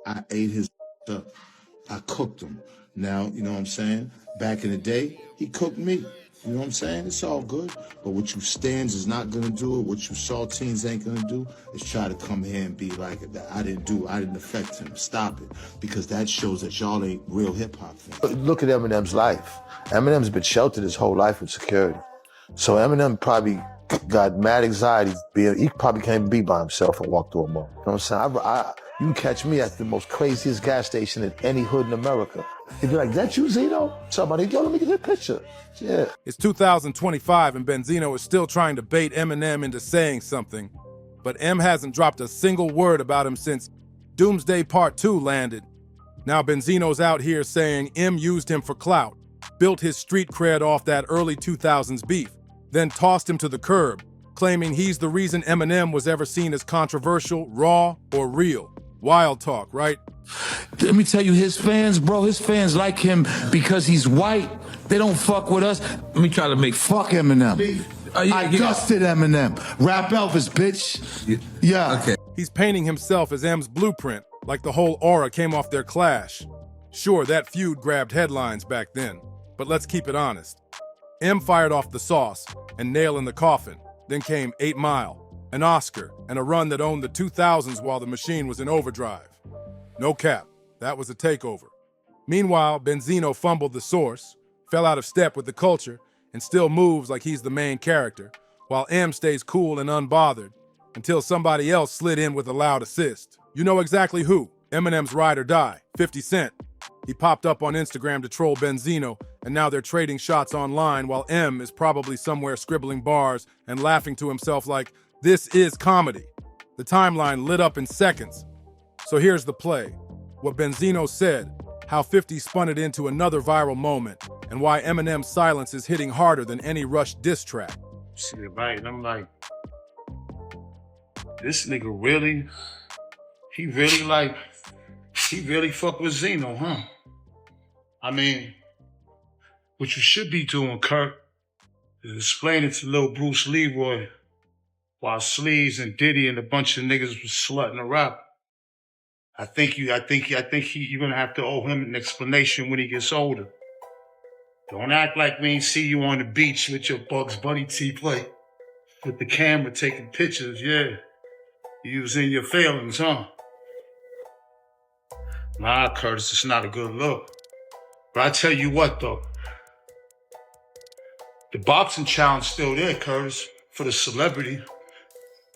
I ate his up. I cooked him. Now, you know what I'm saying? Back in the day, he cooked me. You know what I'm saying? It's all good. But what you stands is not gonna do it. What you saltines ain't gonna do is try to come here and be like, I didn't affect him. Stop it. Because that shows that y'all ain't real hip hop fans. Look at Eminem's life. Eminem's been sheltered his whole life with security. So Eminem probably got mad anxiety. He probably can't be by himself and walk through a mall. You know what I'm saying? You can catch me at the most craziest gas station in any hood in America. He'd be like, that you, Zeno? Somebody, yo, let me get that picture. Yeah. It's 2025 and Benzino is still trying to bait Eminem into saying something, but M hasn't dropped a single word about him since Doomsday Part 2 landed. Now Benzino's out here saying M used him for clout, built his street cred off that early 2000s beef, then tossed him to the curb, claiming he's the reason Eminem was ever seen as controversial, raw, or real. Wild talk, right? Let me tell you, his fans, bro, his fans like him because he's white. They don't fuck with us. Let me try to make fuck Eminem. I dusted Eminem. Rap Elvis, bitch. Yeah. Okay. He's painting himself as M's blueprint, like the whole aura came off their clash. Sure, that feud grabbed headlines back then, but let's keep it honest. M fired off the sauce and nail in the coffin. Then came 8 Mile, an Oscar, and a run that owned the 2000s while the machine was in overdrive. No cap, that was a takeover. Meanwhile, Benzino fumbled the source, fell out of step with the culture, and still moves like he's the main character, while M stays cool and unbothered, until somebody else slid in with a loud assist. You know exactly who, Eminem's ride or die, 50 Cent. He popped up on Instagram to troll Benzino, and now they're trading shots online while M is probably somewhere scribbling bars and laughing to himself like, this is comedy. The timeline lit up in seconds. So here's the play. What Benzino said, how 50 spun it into another viral moment, and why Eminem's silence is hitting harder than any Rush diss track. See it right, and I'm like, this nigga really, he really fuck with Zeno, huh? I mean, what you should be doing, Kirk, is explaining to little Bruce Leroy while Sleaze and Diddy and a bunch of niggas was slutting the rap. I think you're gonna have to owe him an explanation when he gets older. Don't act like we ain't see you on the beach with your Bugs Bunny T-plate with the camera taking pictures, yeah. You was in your feelings, huh? Nah, Curtis, it's not a good look. But I tell you what, though. The boxing challenge still there, Curtis, for the celebrity.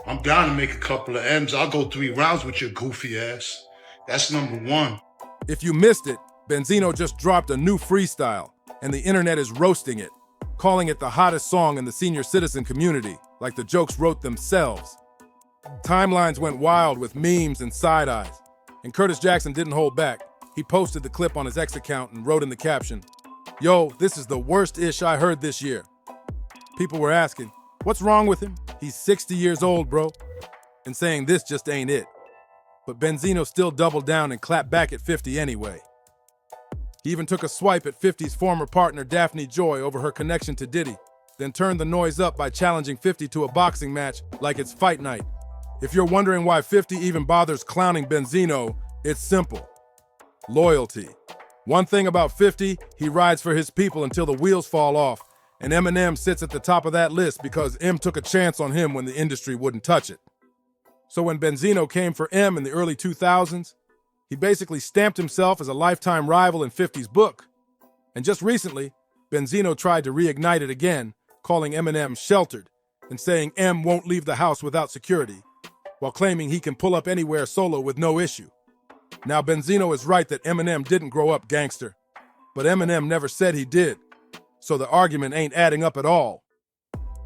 I'm down to make a couple of M's. I'll go 3 rounds with your goofy ass. That's number 1. If you missed it, Benzino just dropped a new freestyle, and the internet is roasting it, calling it the hottest song in the senior citizen community, like the jokes wrote themselves. Timelines went wild with memes and side-eyes, and Curtis Jackson didn't hold back. He posted the clip on his X account and wrote in the caption, "Yo, this is the worst ish I heard this year." People were asking, what's wrong with him? He's 60 years old, bro, and saying this just ain't it. But Benzino still doubled down and clapped back at 50 anyway. He even took a swipe at 50's former partner Daphne Joy over her connection to Diddy, then turned the noise up by challenging 50 to a boxing match like it's fight night. If you're wondering why 50 even bothers clowning Benzino, it's simple. Loyalty. One thing about 50, he rides for his people until the wheels fall off, and Eminem sits at the top of that list because M took a chance on him when the industry wouldn't touch it. So when Benzino came for M in the early 2000s, he basically stamped himself as a lifetime rival in 50's book. And just recently, Benzino tried to reignite it again, calling Eminem sheltered and saying M won't leave the house without security, while claiming he can pull up anywhere solo with no issue. Now, Benzino is right that Eminem didn't grow up gangster, but Eminem never said he did, so the argument ain't adding up at all.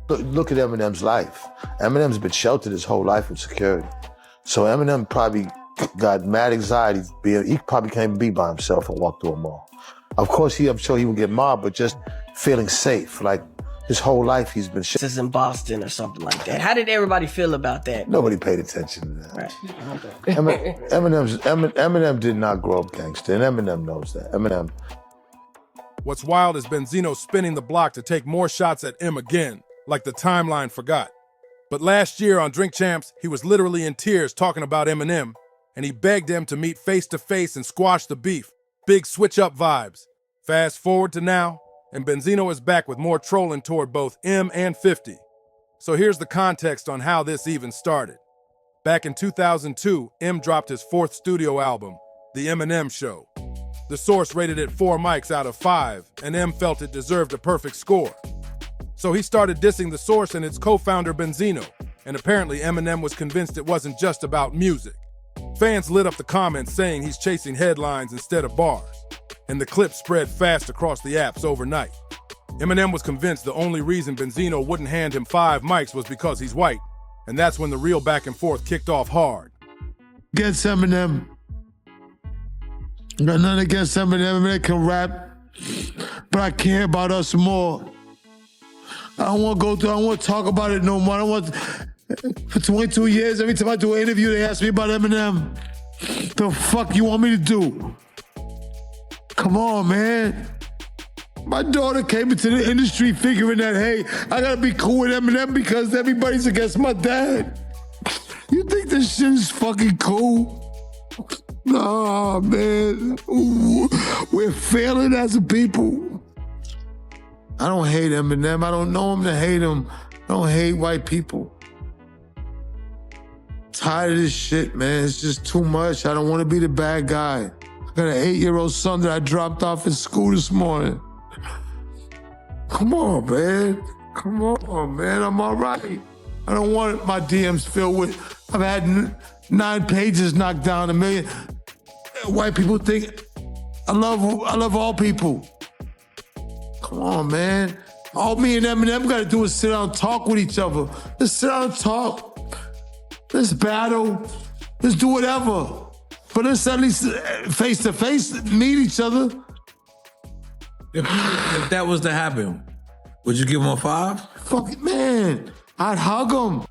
Look at Eminem's life. Eminem's been sheltered his whole life with security. So Eminem probably got mad anxiety. He probably can't be by himself and walk through a mall. Of course, I'm sure he would get mobbed, but just feeling safe. Like his whole life he's been This is in Boston or something like that. How did everybody feel about that? Nobody paid attention to that. Right. Eminem did not grow up gangster, and Eminem knows that. Eminem. What's wild is Benzino spinning the block to take more shots at M again, like the timeline forgot. But last year on Drink Champs, he was literally in tears talking about Eminem, and he begged M to meet face to face and squash the beef. Big switch up vibes. Fast forward to now, and Benzino is back with more trolling toward both M and 50. So here's the context on how this even started. Back in 2002, M dropped his 4th studio album, The Eminem Show. The source rated it 4 mics out of 5, and M felt it deserved a perfect score. So he started dissing the source and its co-founder Benzino, and apparently Eminem was convinced it wasn't just about music. Fans lit up the comments saying he's chasing headlines instead of bars, and the clip spread fast across the apps overnight. Eminem was convinced the only reason Benzino wouldn't hand him 5 mics was because he's white, and that's when the real back and forth kicked off hard. Against Eminem. Got nothing against Eminem. Eminem can rap, but I care about us more. I don't want to go through, I don't want to talk about it no more. I don't want, for 22 years, every time I do an interview, they ask me about Eminem. The fuck you want me to do? Come on, man. My daughter came into the industry figuring that, hey, I gotta be cool with Eminem because everybody's against my dad. You think this shit is fucking cool? Nah, man. Ooh, we're failing as a people. I don't hate Eminem. I don't know him to hate him. I don't hate white people. Tired of this shit, man. It's just too much. I don't want to be the bad guy. I got an 8-year-old son that I dropped off at school this morning. Come on, man. Come on, man. I'm all right. I don't want my DMs filled with, I've had 9 pages knocked down, 1 million. White people think I love all people. Come on, man. All me and Eminem got to do is sit down and talk with each other. Let's sit down and talk. Let's battle. Let's do whatever. But let's at least face to face meet each other. If that was to happen, would you give him a 5? Fuck it, man. I'd hug him.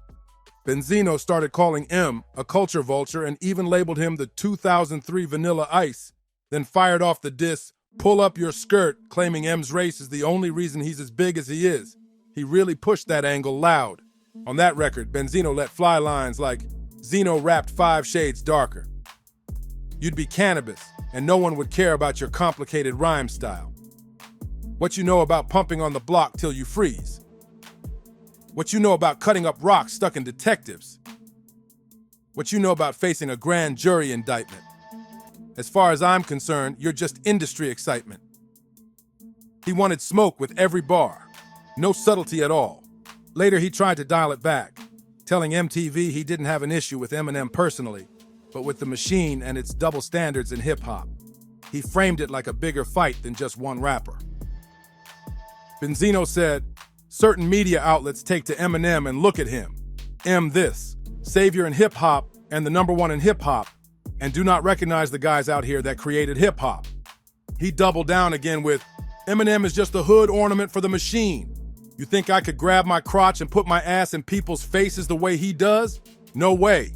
Benzino started calling M a culture vulture and even labeled him the 2003 Vanilla Ice, then fired off the diss, "Pull Up Your Skirt," claiming M's race is the only reason he's as big as he is. He really pushed that angle loud. On that record, Benzino let fly lines like, "Zeno rapped 5 shades darker. You'd be cannabis, and no one would care about your complicated rhyme style. What you know about pumping on the block till you freeze? What you know about cutting up rocks stuck in detectives? What you know about facing a grand jury indictment? As far as I'm concerned, you're just industry excitement." He wanted smoke with every bar, no subtlety at all. Later, he tried to dial it back, telling MTV he didn't have an issue with Eminem personally, but with the machine and its double standards in hip-hop. He framed it like a bigger fight than just one rapper. Benzino said, "Certain media outlets take to Eminem and look at him. M this, savior in hip-hop and the #1 in hip-hop, and do not recognize the guys out here that created hip-hop." He doubled down again with, "Eminem is just a hood ornament for the machine. You think I could grab my crotch and put my ass in people's faces the way he does? No way.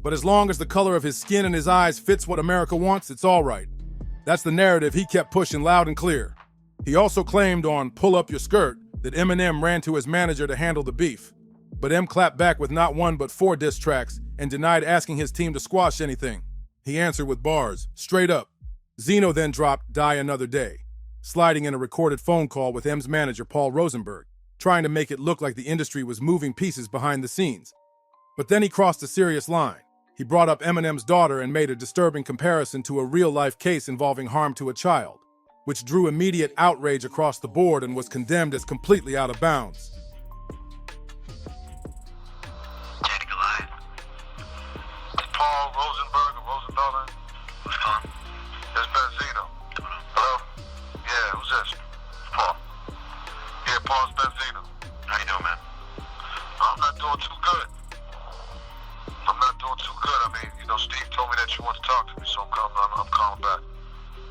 But as long as the color of his skin and his eyes fits what America wants, it's all right." That's the narrative he kept pushing loud and clear. He also claimed on "Pull Up Your Skirt" that Eminem ran to his manager to handle the beef. But M clapped back with not 1 but 4 diss tracks and denied asking his team to squash anything. He answered with bars, straight up. Zeno then dropped "Die Another Day," sliding in a recorded phone call with M's manager Paul Rosenberg, trying to make it look like the industry was moving pieces behind the scenes. But then he crossed a serious line. He brought up Eminem's daughter and made a disturbing comparison to a real-life case involving harm to a child, which drew immediate outrage across the board and was condemned as completely out of bounds. Paul Rosenberg of Rosendahl. What's calling? It's Benzino. Hello? Yeah, who's this? It's Paul. Yeah, Paul's Benzino. How you doing, man? I'm not doing too good. I mean, Steve told me that you want to talk to me, so I'm calling back.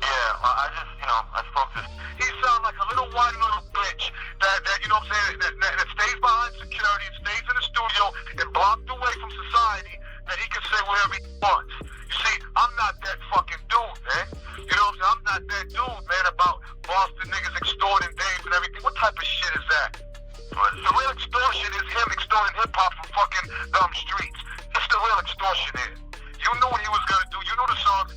Yeah, I spoke to. He sounds like a little whiny little bitch that you know what I'm saying, that stays behind security, stays in the studio and blocked away from society, that he can say whatever he wants. You see, I'm not that fucking dude, man. You know what I'm saying? I'm not that dude, man, about Boston niggas extorting dames and everything. What type of shit is that? The real extortion is him extorting hip-hop from fucking dumb streets. That's the real extortion is. You knew when you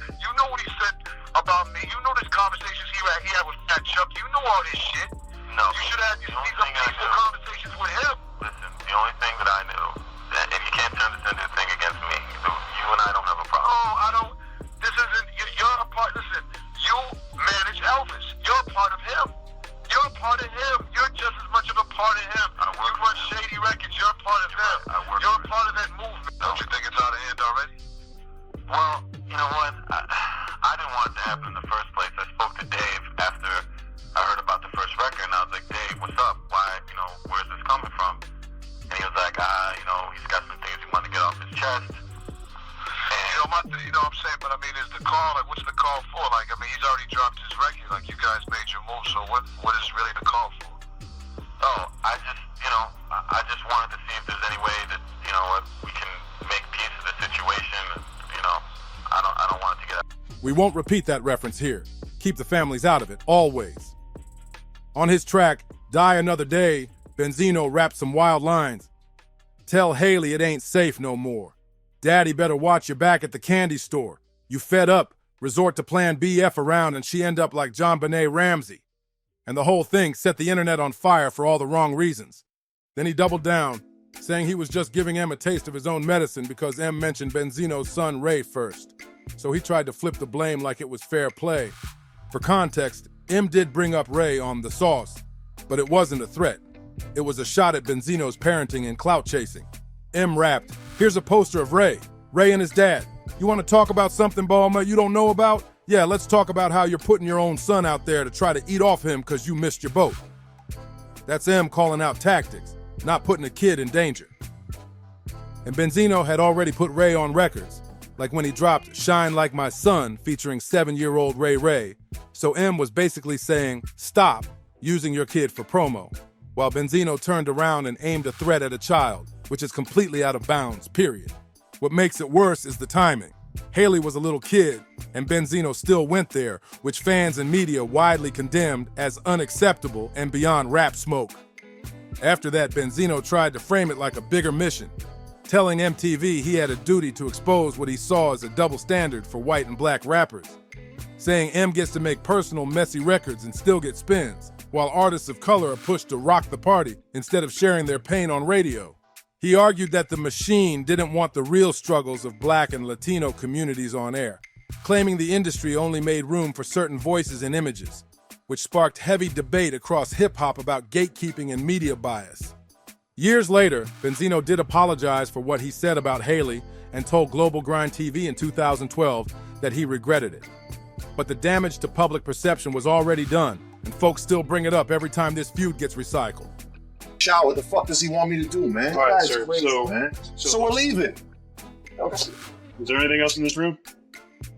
You know what he said about me. You know this conversations he had with Fat Chuck. You know all this shit. No. You should have these peaceful conversations with him. Listen, the only thing that I knew, that if you can't turn this into a thing against me, you and I don't have a problem. Oh, I don't. This isn't. You're a part. Listen, you manage Elvis. You're a part of him. You're a part of him. You're just as much of a part of him. You run Shady Records. You're a part of him. You're a part of that movement. Don't you think it's out of hand already? Well, you know what? I didn't want it to happen in the first place. I spoke to Dave after I heard about the first record, and I was like, Dave, what's up? Why, where's this coming from? And he was like, he's got some things he wanted to get off his chest. And, you know what I'm saying? But I mean, is the call, like, what's the call for? Like, I mean, he's already dropped his record. Like, you guys made your move, so what is really the call for? Oh, I just wanted to see if there's any way that, we can make peace of the situation. I don't want it to get out. We won't repeat that reference here. Keep the families out of it, always. On his track, Die Another Day, Benzino rapped some wild lines. Tell Haley it ain't safe no more. Daddy better watch your back at the candy store. You fed up, resort to Plan BF around, and she end up like John Benet Ramsey. And the whole thing set the internet on fire for all the wrong reasons. Then he doubled down, saying he was just giving M a taste of his own medicine because M mentioned Benzino's son Ray first. So he tried to flip the blame like it was fair play. For context, M did bring up Ray on The Sauce, but it wasn't a threat. It was a shot at Benzino's parenting and clout chasing. M rapped, "Here's a poster of Ray and his dad. You want to talk about something, Balma, you don't know about? Yeah, let's talk about how you're putting your own son out there to try to eat off him because you missed your boat." That's M calling out tactics, not putting a kid in danger. And Benzino had already put Ray on records, like when he dropped Shine Like My Son featuring 7-year-old Ray. So M was basically saying, stop using your kid for promo, while Benzino turned around and aimed a threat at a child, which is completely out of bounds, period. What makes it worse is the timing. Haley was a little kid, and Benzino still went there, which fans and media widely condemned as unacceptable and beyond rap smoke. After that, Benzino tried to frame it like a bigger mission, telling MTV he had a duty to expose what he saw as a double standard for white and black rappers, saying M gets to make personal, messy records and still get spins, while artists of color are pushed to rock the party instead of sharing their pain on radio. He argued that the machine didn't want the real struggles of black and Latino communities on air, claiming the industry only made room for certain voices and images, which sparked heavy debate across hip-hop about gatekeeping and media bias. Years later, Benzino did apologize for what he said about Haley and told Global Grind TV in 2012 that he regretted it. But the damage to public perception was already done, and folks still bring it up every time this feud gets recycled. Shower, what the fuck does he want me to do, man? All right, That's sir. crazy, So- man. so- So we're leaving. Is there anything else in this room?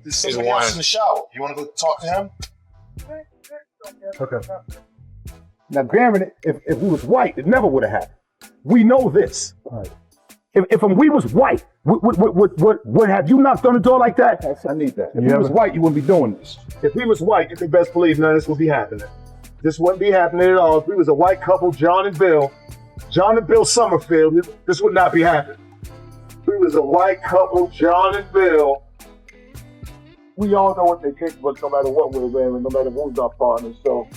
There's somebody else in the shower. You want to go talk to him? Okay. Now, granted, if we was white, it never would have happened. We know this. Right. If we was white, would have you knocked on the door like that? I need that. If we was white, you wouldn't be doing this. If we was white, you can best believe none of this would be happening. This wouldn't be happening at all. If we was a white couple, John and Bill Summerfield, this would not be happening. If we was a white couple, John and Bill, we all know what they're capable of no matter what we're wearing, no matter who's our partners. So,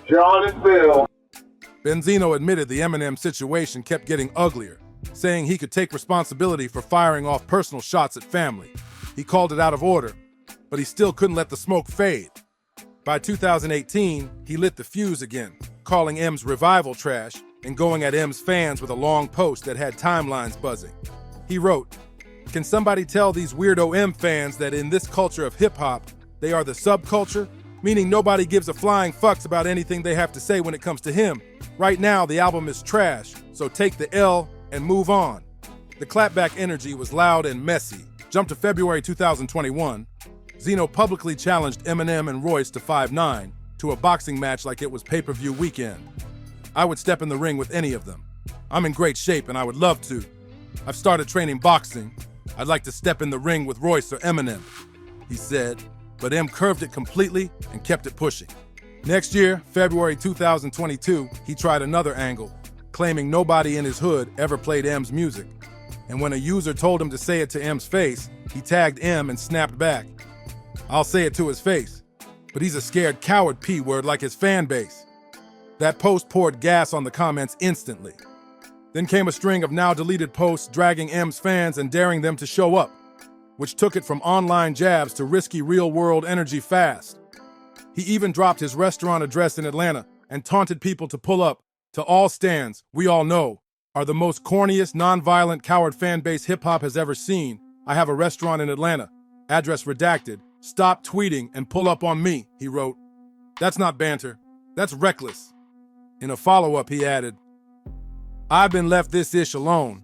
John and Bill. Benzino admitted the Eminem situation kept getting uglier, saying he could take responsibility for firing off personal shots at family. He called it out of order, but he still couldn't let the smoke fade. By 2018, he lit the fuse again, calling M's revival trash and going at M's fans with a long post that had timelines buzzing. He wrote, "Can somebody tell these weirdo M fans that in this culture of hip-hop, they are the subculture, meaning nobody gives a flying fucks about anything they have to say when it comes to him. Right now, the album is trash, so take the L and move on." The clapback energy was loud and messy. Jump to February 2021. Zeno publicly challenged Eminem and Royce to 5'9" to a boxing match like it was pay-per-view weekend. "I would step in the ring with any of them. I'm in great shape and I would love to. I've started training boxing. I'd like to step in the ring with Royce or Eminem," he said, but M curved it completely and kept it pushing. Next year, February 2022, he tried another angle, claiming nobody in his hood ever played M's music. And when a user told him to say it to M's face, he tagged M and snapped back. I'll say it to his face, but he's a scared coward P-word like his fan base. That post poured gas on the comments instantly. Then came a string of now deleted posts dragging M's fans and daring them to show up, which took it from online jabs to risky real-world energy fast. He even dropped his restaurant address in Atlanta and taunted people to pull up to all stands we all know are the most corniest, non-violent coward fan base hip-hop has ever seen. I have a restaurant in Atlanta, address redacted. Stop tweeting and pull up on me, he wrote. That's not banter, that's reckless. In a follow-up, he added, I've been left this ish alone,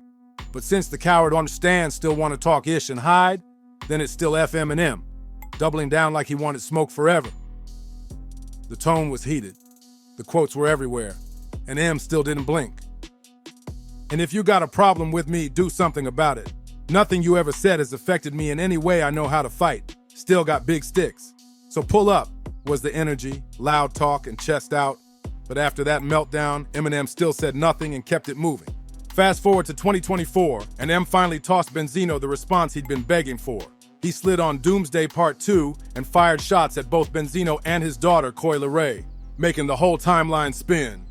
but since the coward on the stand still want to talk ish and hide, then it's still F Eminem, doubling down like he wanted smoke forever. The tone was heated. The quotes were everywhere, and M still didn't blink. And if you got a problem with me, do something about it. Nothing you ever said has affected me in any way I know how to fight. Still got big sticks. So pull up, was the energy, loud talk and chest out. But after that meltdown, Eminem still said nothing and kept it moving. Fast forward to 2024, and M finally tossed Benzino the response he'd been begging for. He slid on Doomsday Part 2 and fired shots at both Benzino and his daughter, Coi Leray, making the whole timeline spin.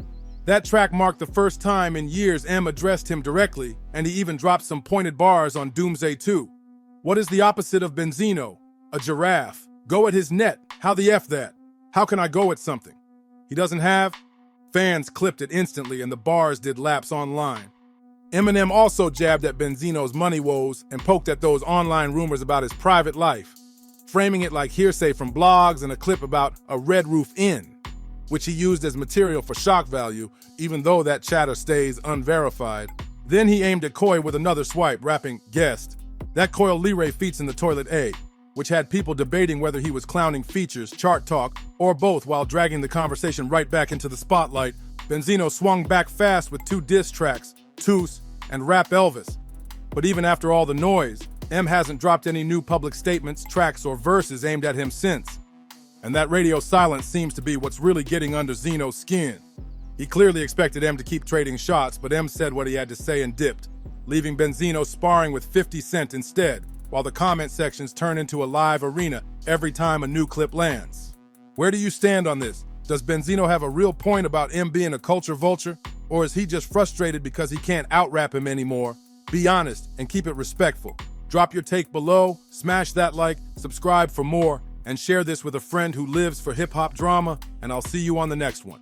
That track marked the first time in years M addressed him directly, and he even dropped some pointed bars on Doomsday 2. What is the opposite of Benzino? A giraffe. Go at his net. How the F that? How can I go at something he doesn't have? Fans clipped it instantly and the bars did laps online. Eminem also jabbed at Benzino's money woes and poked at those online rumors about his private life, framing it like hearsay from blogs and a clip about a Red Roof Inn, which he used as material for shock value, even though that chatter stays unverified. Then he aimed at Coi with another swipe, rapping, guest. That Coi Leray feats in the Toilet A, which had people debating whether he was clowning features, chart talk, or both while dragging the conversation right back into the spotlight. Benzino swung back fast with 2 diss tracks, Toos and Rap Elvis. But even after all the noise, M hasn't dropped any new public statements, tracks, or verses aimed at him since. And that radio silence seems to be what's really getting under Zeno's skin. He clearly expected M to keep trading shots, but M said what he had to say and dipped, leaving Benzino sparring with 50 Cent instead, while the comment sections turn into a live arena every time a new clip lands. Where do you stand on this? Does Benzino have a real point about M being a culture vulture, or is he just frustrated because he can't out-rap him anymore? Be honest and keep it respectful. Drop your take below, smash that like, subscribe for more, and share this with a friend who lives for hip-hop drama, and I'll see you on the next one.